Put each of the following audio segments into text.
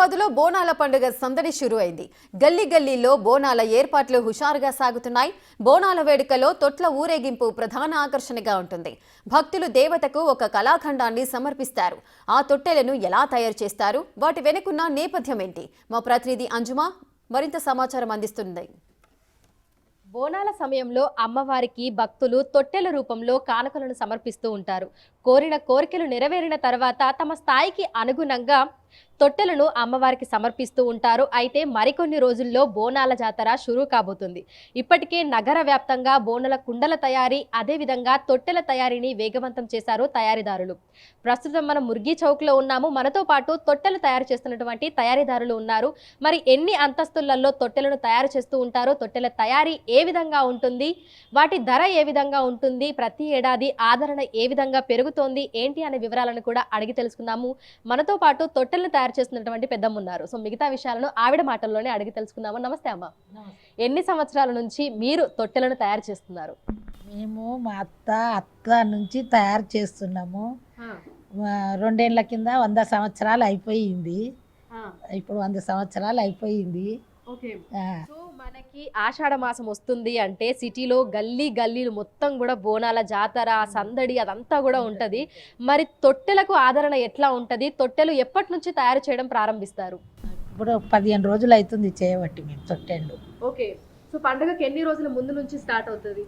హైదరాబాదులో బోనాల పండుగ సందడి షురు అయింది. గల్లీ గల్లీలో బోనాల ఏర్పాట్లు హుషారుగా సాగుతున్నాయి. బోనాల వేడుకలో తొట్ల ఊరేగింపు ప్రధాన ఆకర్షణగా ఉంటుంది. భక్తులు దేవతకు ఒక కళాఖండాన్ని సమర్పిస్తారు. ఆ తొట్టెలను ఎలా తయారు చేస్తారు, వాటి వెనుకున్న నేపథ్యం ఏంటి? మా ప్రతినిధి అంజుమా మరింత సమాచారం అందిస్తుంది. బోనాల సమయంలో అమ్మవారికి భక్తులు తొట్టెల రూపంలో కానుకలను సమర్పిస్తూ ఉంటారు. కోరిన కోరికలు నెరవేరిన తర్వాత తమ స్థాయికి అనుగుణంగా తొట్టెలను అమ్మవారికి సమర్పిస్తూ ఉంటారు. అయితే మరికొన్ని రోజుల్లో బోనాల జాతర షురూ కాబోతుంది. ఇప్పటికే నగర వ్యాప్తంగా బోనాల కుండల తయారీ, అదేవిధంగా తొట్టెల తయారీని వేగవంతం చేశారు తయారీదారులు. ప్రస్తుతం మనం ముర్గి చౌక్లో ఉన్నాము. మనతో పాటు తొట్టెలు తయారు చేస్తున్నటువంటి తయారీదారులు ఉన్నారు. మరి ఎన్ని అంతస్తులలో తొట్టెలను తయారు చేస్తూ ఉంటారో, తొట్టెల తయారీ ఏ విధంగా ఉంటుంది, వాటి ధర ఏ విధంగా ఉంటుంది, ప్రతి ఏడాది ఆదరణ ఏ విధంగా పెరుగుతోంది, ఏంటి అనే వివరాలను కూడా అడిగి తెలుసుకుందాము. మనతో పాటు తొట్టెలను తయారు చేస్తున్నటువంటి పెద్దమ్మ ఉన్నారు. సో మిగతా విషయాలను ఆవిడ మాటల్లోనే అడిగి తెలుసుకుందాము. నమస్తే అమ్మ. ఎన్ని సంవత్సరాల నుంచి మీరు తొట్టెలను తయారు చేస్తున్నారు? మేము మా అత్త నుంచి తయారు చేస్తున్నాము. 2 ఏళ్ల కింద 100 సంవత్సరాలు అయిపోయింది. ఇప్పుడు 100 సంవత్సరాలు అయిపోయింది. సో మనకి ఆషాఢ మాసం వస్తుంది అంటే సిటీలో గల్లీ గల్లీలు మొత్తం కూడా బోనాల జాతర, సందడి అదంతా కూడా ఉంటది. మరి తొట్టెలకు ఆదరణ ఎట్లా ఉంటది? తొట్టెలు ఎప్పటి నుంచి తయారు చేయడం ప్రారంభిస్తారు? ఇప్పుడు 15 రోజులు అవుతుంది చేయబట్టి మేము తొట్టెండు. ఓకే. సో పండుగకి ఎన్ని రోజుల ముందు నుంచి స్టార్ట్ అవుతుంది?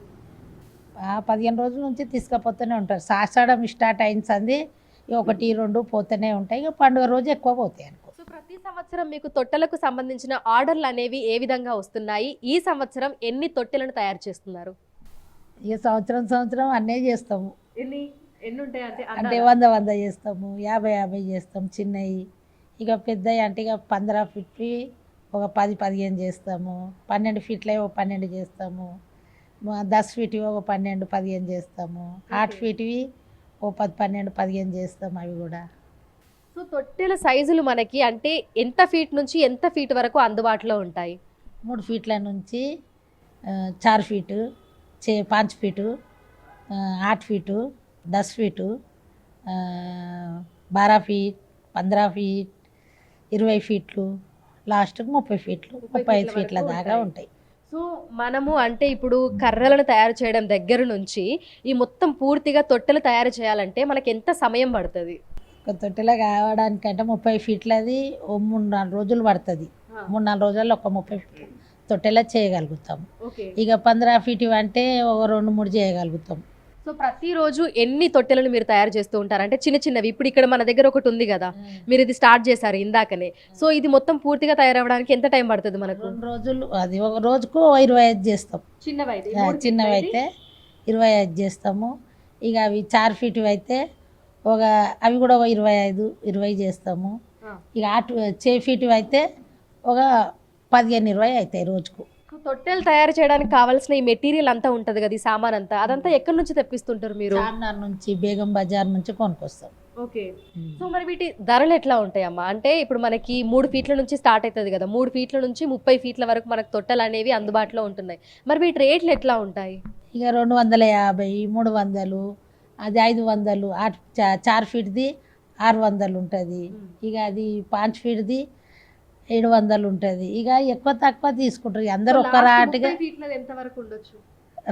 15 రోజుల నుంచి తీసుకుపోతూనే ఉంటారు. ఆషాఢం స్టార్ట్ అయింది, 1, 2 పోతూనే ఉంటాయి. ఇక పండుగ రోజు ఎక్కువ పోతాయి అనుకో. సో ప్రతి సంవత్సరం మీకు తొట్టెలకు సంబంధించిన ఆర్డర్లు అనేవి ఏ విధంగా వస్తున్నాయి? ఈ సంవత్సరం ఎన్ని తొట్టెలను తయారు చేస్తున్నారు? ఇక సంవత్సరం అన్నీ చేస్తాము. ఎన్ని ఉంటాయి అంటే 100 చేస్తాము, 50 చేస్తాం చిన్నవి. ఇక పెద్దవి అంటే ఇక 15 ఫీట్ ఒక 10-15 చేస్తాము. 12 ఫీట్లవి ఒక 12 చేస్తాము. 10 ఫీట్వి ఒక 12-15 చేస్తాము. 8 ఫీట్వి ఓ 10-12-15 చేస్తాము. అవి కూడా. సో తొట్టెల సైజులు మనకి అంటే ఎంత ఫీట్ నుంచి ఎంత ఫీట్ వరకు అందుబాటులో ఉంటాయి? 3 ఫీట్ల నుంచి 4 feet, 5 feet, 8 feet, 10 feet, 12 feet, 15 feet, 20 ఫీట్లు, లాస్ట్కి 30 ఫీట్లు, 35 ఫీట్ల దాకా ఉంటాయి. సో మనము అంటే ఇప్పుడు కర్రలను తయారు చేయడం దగ్గర నుంచి ఈ మొత్తం పూర్తిగా తొట్టెలు తయారు చేయాలంటే మనకి ఎంత సమయం పడుతుంది? ఒక తొట్టెలో కావడానికంటే 30 ఫీట్లది ఓ 3-4 రోజులు పడుతుంది. 3-4 రోజుల్లో ఒక 30 ఫీట్లు తొట్టెలో చేయగలుగుతాము. ఇక 15 ఫీట్ అంటే ఒక 2-3 చేయగలుగుతాం. సో ప్రతిరోజు ఎన్ని తొట్టెలను మీరు తయారు చేస్తూ ఉంటారు? అంటే చిన్న చిన్నవి. ఇప్పుడు ఇక్కడ మన దగ్గర ఒకటి ఉంది కదా, మీరు ఇది స్టార్ట్ చేశారు ఇందాకనే. సో ఇది మొత్తం పూర్తిగా తయారవడానికి ఎంత టైం పడుతుంది మనకు? 2 రోజులు. అది ఒక రోజుకు 25 చేస్తాం. చిన్నవి అయితే 25 చేస్తాము. ఇక అవి 4 ఫీట్ అయితే అవి కూడా ఒక 25-20 చేస్తాము. ఇక 8 ఫీట్ అయితే ఒక 15-20 అవుతాయి రోజుకు. తొట్టెలు తయారు చేయడానికి కావాల్సిన ఈ మెటీరియల్ అంతా ఉంటది కదా, ఈ సామాన్ అంతా, అదంతా ఎక్కడి నుంచి తెప్పిస్తుంటారు మీరు? చార్మినార్ నుంచి, బేగం బజార్ నుంచి కొనుక్కొస్తాం. ఓకే. సో మరి వీటి ధరలు ఎట్లా ఉంటాయమ్మా? అంటే ఇప్పుడు మనకి 3 ఫీట్ల నుంచి స్టార్ట్ అవుతుంది కదా, 3 ఫీట్ల నుంచి 30 ఫీట్ల వరకు మనకు తొట్టెలు అనేవి అందుబాటులో ఉంటున్నాయి. మరి వీటి రేట్లు ఎట్లా ఉంటాయి? ఇక 250, 300, అది 500. 4 ఫీట్ది 600 ఉంటుంది. ఇక అది 5 ఫీట్ది 700 ఉంటుంది. ఇక ఎక్కువ తక్కువ తీసుకుంటారు అందరు ఒక్క రాటుగా. ఎంత వరకు ఉండొచ్చు?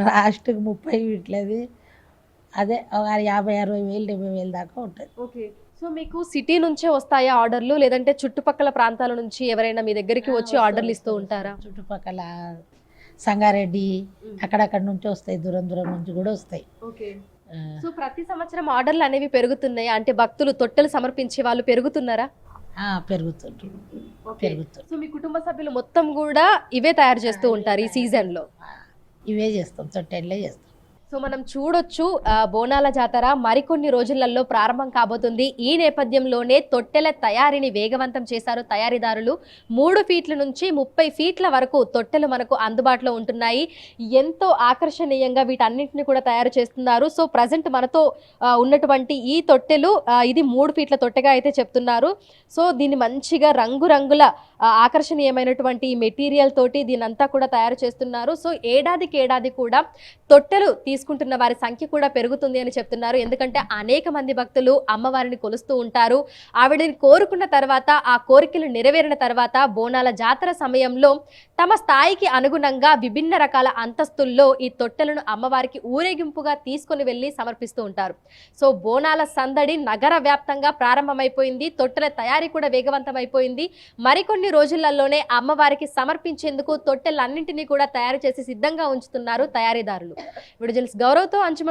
లాస్ట్కి 30 ఫీట్లది అదే 50-60 వేలు 70 వేలు దాకా ఉంటుంది. ఓకే. సో మీకు సిటీ నుంచే వస్తాయా ఆర్డర్లు, లేదంటే చుట్టుపక్కల ప్రాంతాల నుంచి ఎవరైనా మీ దగ్గరికి వచ్చి ఆర్డర్లు ఇస్తూ ఉంటారా? చుట్టుపక్కల సంగారెడ్డి అక్కడక్కడ నుంచి వస్తాయి, దూరం నుంచి కూడా వస్తాయి. ఓకే. సో ప్రతి సంవత్సరం ఆర్డర్లు అనేవి పెరుగుతున్నాయి అంటే భక్తులు తొట్టెలు సమర్పించే వాళ్ళు పెరుగుతున్నారా? పెరుగుతుంది. సో మీ కుటుంబ సభ్యులు మొత్తం కూడా ఇవే తయారు చేస్తూ ఉంటారు ఈ సీజన్ లో? ఇవే చేస్తాం, తొట్టెళ్ళే చేస్తాం. సో మనం చూడొచ్చు బోనాల జాతర మరికొన్ని రోజులలో ప్రారంభం కాబోతుంది. ఈ నేపథ్యంలోనే తొట్టెల తయారీని వేగవంతం చేశారు తయారీదారులు. 3 ఫీట్ల నుంచి 30 ఫీట్ల వరకు తొట్టెలు మనకు అందుబాటులో ఉంటున్నాయి. ఎంతో ఆకర్షణీయంగా వీటన్నింటిని కూడా తయారు చేస్తున్నారు. సో ప్రజెంట్ మనతో ఉన్నటువంటి ఈ తొట్టెలు ఇది 3 ఫీట్ల తొట్టెగా అయితే చెప్తున్నారు. సో దీన్ని మంచిగా రంగురంగుల ఆకర్షణీయమైనటువంటి మెటీరియల్ తోటి దీనంతా కూడా తయారు చేస్తున్నారు. సో ఏడాదికి ఏడాది కూడా తొట్టెలు తీసుకుంటున్న వారి సంఖ్య కూడా పెరుగుతుంది అని చెప్తున్నారు. ఎందుకంటే అనేక మంది భక్తులు అమ్మవారిని కొలుస్తూ ఉంటారు. ఆవిడని కోరుకున్న తర్వాత ఆ కోరికలు నెరవేరిన తర్వాత బోనాల జాతర సమయంలో తమ స్థాయికి అనుగుణంగా విభిన్న రకాల అంతస్తుల్లో ఈ తొట్టెలను అమ్మవారికి ఊరేగింపుగా తీసుకొని వెళ్ళి సమర్పిస్తూ ఉంటారు. సో బోనాల సందడి నగర వ్యాప్తంగా ప్రారంభమైపోయింది. తొట్టెల తయారీ కూడా వేగవంతమైపోయింది. మరికొన్ని రోజులలోనే అమ్మవారికి సమర్పించేందుకు తొట్టెలన్నింటినీ కూడా తయారు చేసి సిద్ధంగా ఉంచుతున్నారు తయారీదారులు. విడుదల గౌరవ్తో అంచుమ.